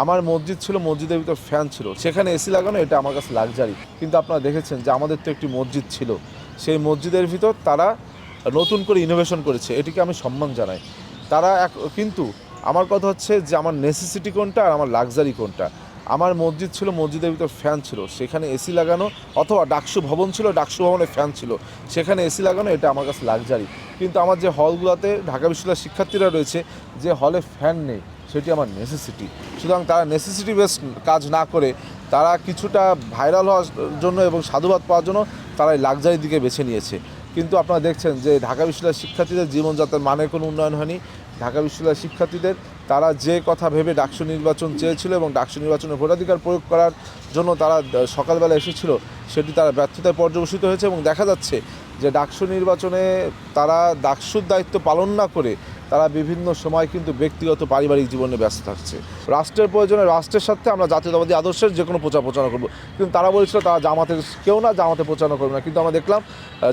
আমার মসজিদ ছিল, মসজিদের ভিতর ফ্যান ছিল, সেখানে এসি লাগানো, এটা আমার কাছে লাক্সারি। কিন্তু আপনারা দেখেছেন যে আমাদের তো একটি মসজিদ ছিল, সেই মসজিদের ভিতর তারা নতুন করে ইনোভেশন করেছে, এটিকে আমি সম্মান জানাই। তারা কিন্তু আমার কথা হচ্ছে যে আমার নেসেসিটি কোনটা আর আমার লাক্সারি কোনটা। আমার মসজিদ ছিল, মসজিদের ভিতর ফ্যান ছিল, সেখানে এসি লাগানো, অথবা ডাকসু ভবন ছিল, ডাকসু ভবনে ফ্যান ছিল, সেখানে এসি লাগানো, এটা আমার কাছে লাক্সারি। কিন্তু আমার যে হলগুলোতে ঢাকা বিশ্ববিদ্যালয়ের শিক্ষার্থীরা রয়েছে, যে হলে ফ্যান নেই, সেটি আমার নেসেসিটি। সুতরাং তারা নেসেসিটি বেস কাজ না করে তারা কিছুটা ভাইরাল হওয়ার জন্য এবং সাধুবাদ পাওয়ার জন্য তারা এই লাক্সারির দিকে বেছে নিয়েছে। কিন্তু আপনারা দেখছেন যে ঢাকা বিশ্ববিদ্যালয়ের শিক্ষার্থীদের জীবনযাত্রার মানের কোনো উন্নয়ন হয়নি। ঢাকা বিশ্ববিদ্যালয়ের শিক্ষার্থীদের তারা যে কথা ভেবে ডাকসু নির্বাচন চেয়েছিল এবং ডাকসু নির্বাচনে ভোটাধিকার প্রয়োগ করার জন্য তারা সকালবেলা এসেছিল, সেটি তারা ব্যর্থতায় পর্যবসিত হয়েছে। এবং দেখা যাচ্ছে যে ডাকসু নির্বাচনে তারা ডাকসুর দায়িত্ব পালন না করে তারা বিভিন্ন সময় কিন্তু ব্যক্তিগত পারিবারিক জীবনে ব্যস্ত থাকছে। রাষ্ট্রের প্রয়োজনে রাষ্ট্রের সাথে আমরা জাতীয়তাবাদী আদর্শের যে কোনো প্রচারণা করবো, কিন্তু তারা বলেছিল তারা জামাতের কেউ না, জামাতে প্রচারণা করবে না। কিন্তু আমরা দেখলাম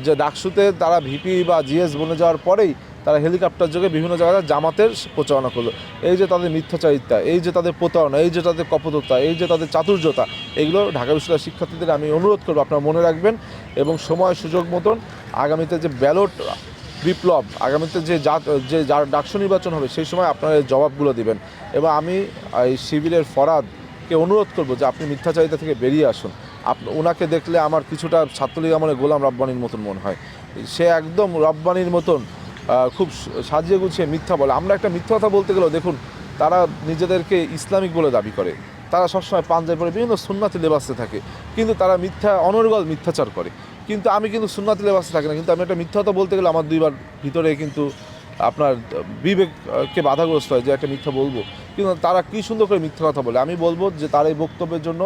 যে ডাকসুতে তারা ভিপি বা জিএস বনে যাওয়ার পরেই তারা হেলিকপ্টার যোগে বিভিন্ন জায়গায় জামাতের প্রচারণা করলো। এই যে তাদের মিথ্যাচারিতা, এই যে তাদের প্রতারণা, এই যে তাদের কপটতা, এই যে তাদের চাতুর্যতা, এগুলো ঢাকা বিশ্ববিদ্যালয়ের শিক্ষার্থীদের আমি অনুরোধ করবো আপনারা মনে রাখবেন এবং সময় সুযোগ মতন আগামীতে যে ব্যালট বিপ্লব, আগামীতে যে ডাকসু নির্বাচন হবে, সেই সময় আপনারা এই জবাবগুলো দিবেন। এবং আমি এই শিবিরের ফরহাদকে অনুরোধ করব যে আপনি মিথ্যাচারিতা থেকে বেরিয়ে আসুন। ওনাকে দেখলে আমার কিছুটা ছাত্রলীগ আমলে গোলাম রব্বানির মতন মনে হয়। সে একদম রব্বানির মতন খুব সাজিয়ে গুছিয়ে মিথ্যা বলে। আমরা একটা মিথ্যা কথা বলতে গেলেও দেখুন, তারা নিজেদেরকে ইসলামিক বলে দাবি করে, তারা সবসময় পাঞ্জাবি পরে বিভিন্ন সুন্নাতি লেবাসে থাকে, কিন্তু তারা অনর্গল মিথ্যাচার করে। কিন্তু আমি কিন্তু সুন্নাতি লেবাসে থাকি না, কিন্তু আমি একটা মিথ্যা কথা বলতে গেলে আমার দুইবার ভিতরে কিন্তু আপনার বিবেককে বাধাগ্রস্ত হয় যে একটা মিথ্যা বলবো। কিন্তু তারা কী সুন্দর করে মিথ্যা কথা বলে। আমি বলবো যে তার এই বক্তব্যের জন্য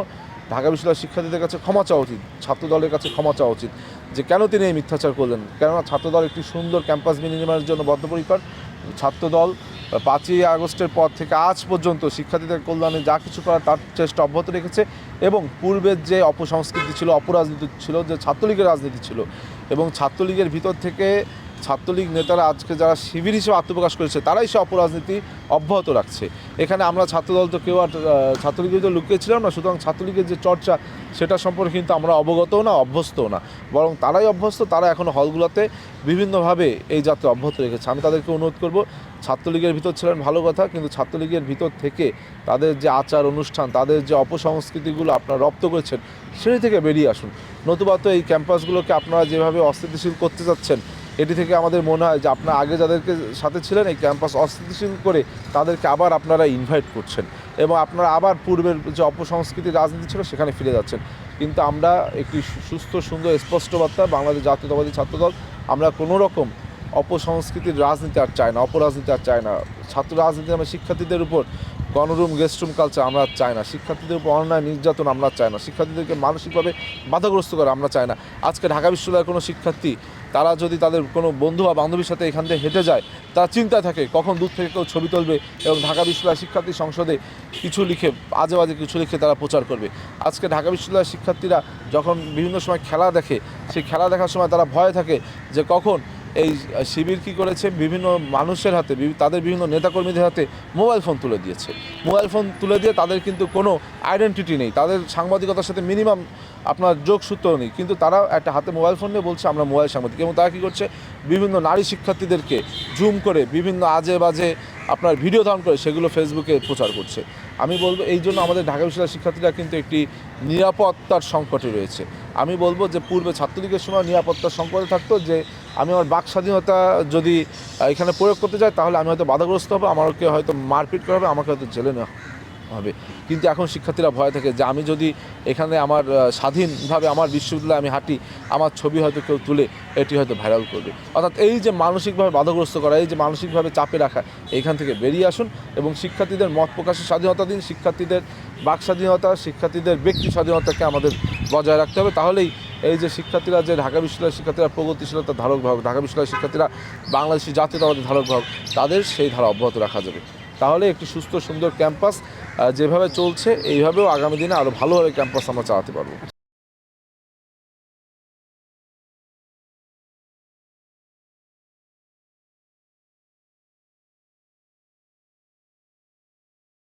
ঢাকা বিশ্ববিদ্যালয়ের শিক্ষার্থীদের কাছে ক্ষমা চাওয়া উচিত, ছাত্রদলের কাছে ক্ষমা চাওয়া উচিত যে কেন তিনি এই মিথ্যাচার করলেন। কেননা ছাত্রদল একটি সুন্দর ক্যাম্পাস নির্মাণের জন্য বদ্ধপরিকর। ছাত্রদল 5ই আগস্টের পর থেকে আজ পর্যন্ত শিক্ষার্থীদের কল্যাণে যা কিছু করার তার চেষ্টা অব্যাহত রেখেছে। এবং পূর্বের যে অপসংস্কৃতি ছিল, অপরাজনীতি ছিল, যে ছাত্রলীগের রাজনীতি ছিল, এবং ছাত্রলীগের ভিতর থেকে ছাত্রলীগ নেতারা আজকে যারা শিবির হিসেবে আত্মপ্রকাশ করেছে, তারাই সে অপরাজনীতি অব্যাহত রাখছে। এখানে আমরা ছাত্রদল তো কেউ আর ছাত্রলীগের তো লুকিয়েছিলাম না। সুতরাং ছাত্রলীগের যে চর্চা, সেটা সম্পর্কে কিন্তু আমরা অবগতও না, অভ্যস্তও না, বরং তারাই অভ্যস্ত। তারা এখনও হলগুলোতে বিভিন্নভাবে এই যাত্রা অব্যাহত রেখেছে। আমি তাদেরকে অনুরোধ করব, ছাত্রলীগের ভিতর ছিলেন ভালো কথা, কিন্তু ছাত্রলীগের ভিতর থেকে তাদের যে আচার অনুষ্ঠান, তাদের যে অপসংস্কৃতিগুলো আপনারা রপ্ত করেছেন, সেই থেকে বেরিয়ে আসুন। নতুবা তো এই ক্যাম্পাসগুলোকে আপনারা যেভাবে অস্থিতিশীল করতে যাচ্ছেন, এটি থেকে আমাদের মনে হয় যে আপনারা আগে যাদেরকে সাথে ছিলেন এই ক্যাম্পাস অস্থিতিশীল করে তাদেরকে আবার আপনারা ইনভাইট করছেন এবং আপনারা আবার পূর্বের যে অপসংস্কৃতির রাজনীতি ছিল সেখানে ফিরে যাচ্ছেন। কিন্তু আমরা একটি সুস্থ, সুন্দর, স্পষ্ট বার্তা, বাংলাদেশ জাতীয়তাবাদী ছাত্রদল, আমরা কোনো রকম অপসংস্কৃতির রাজনীতি আর চাই না, অপরাজনীতি আর চাই না। ছাত্র রাজনীতি আমরা শিক্ষার্থীদের উপর গণরুম, গেস্টরুম কালচার আমরা চাই না, শিক্ষার্থীদের উপর অন্যায় নির্যাতন আমরা চাই না, শিক্ষার্থীদেরকে মানসিকভাবে বাধাগ্রস্ত করা আমরা চাই না। আজকে ঢাকা বিশ্ববিদ্যালয়ের কোনো শিক্ষার্থী তারা যদি তাদের কোনো বন্ধু বা বান্ধবীর সাথে এখান থেকে হেঁটে যায়, তারা চিন্তায় থাকে কখন দূর থেকে কেউ ছবি তুলবে এবং ঢাকা বিশ্ববিদ্যালয় শিক্ষার্থী সংসদে কিছু লিখে, আজে বাজে কিছু লিখে তারা প্রচার করবে। আজকে ঢাকা বিশ্ববিদ্যালয়ের শিক্ষার্থীরা যখন বিভিন্ন সময় খেলা দেখে, সেই খেলা দেখার সময় তারা ভয়ে থাকে যে কখন এই শিবির কী করেছে, বিভিন্ন মানুষের হাতে, তাদের বিভিন্ন নেতাকর্মীদের হাতে মোবাইল ফোন তুলে দিয়েছে। মোবাইল ফোন তুলে দিয়ে তাদের কিন্তু কোনো আইডেন্টিটি নেই, তাদের সাংবাদিকতার সাথে মিনিমাম আপনার যোগসূত্র নেই, কিন্তু তারা একটা হাতে মোবাইল ফোন নিয়ে বলছে আমরা মোবাইল সাংবাদিক। এবং তারা কী করছে, বিভিন্ন নারী শিক্ষার্থীদেরকে জুম করে বিভিন্ন আজে বাজে আপনার ভিডিও ধারণ করে সেগুলো ফেসবুকে প্রচার করছে। আমি বলবো এই জন্য আমাদের ঢাকা বিশ্ববিদ্যালয়ের শিক্ষার্থীরা কিন্তু একটি নিরাপত্তার সংকটে রয়েছে। আমি বলবো যে পূর্বে ছাত্রলীগের সময় নিরাপত্তার সংকটে থাকতো যে আমি আমার বাক স্বাধীনতা যদি এখানে প্রয়োগ করতে যাই তাহলে আমি হয়তো বাধাগ্রস্ত হবো, আমাকে হয়তো মারপিট করা হবে, আমাকে হয়তো জেলে নেওয়া হবে। কিন্তু এখন শিক্ষার্থীরা ভয় থাকে যে আমি যদি এখানে আমার স্বাধীনভাবে আমার বিশ্ববিদ্যালয়ে আমি হাঁটি, আমার ছবি হয়তো কেউ তুলে এটি হয়তো ভাইরাল করবে। অর্থাৎ এই যে মানসিকভাবে বাধাগ্রস্ত করা, এই যে মানসিকভাবে চাপে রাখা, এইখান থেকে বেরিয়ে আসুন এবং শিক্ষার্থীদের মত প্রকাশের স্বাধীনতা দিন, শিক্ষার্থীদের বাক স্বাধীনতা, শিক্ষার্থীদের ব্যক্তি স্বাধীনতাকে আমাদের বজায় রাখতে হবে। তাহলেই এই যে শিক্ষার্থীরা, যে ঢাকা বিশ্ববিদ্যালয়ের শিক্ষার্থীরা প্রগতিশীলতার ধারক বাহক, ঢাকা বিশ্ববিদ্যালয়ের শিক্ষার্থীরা বাংলাদেশি জাতীয়তাবাদী ধারক বাহক, তাদের সেই ধারা অব্যাহত রাখা যাবে। তাহলে একটি সুস্থ সুন্দর ক্যাম্পাস যেভাবে চলছে এইভাবেও আগামী দিনে আরও ভালোভাবে ক্যাম্পাস আমরা চালাতে পারবো।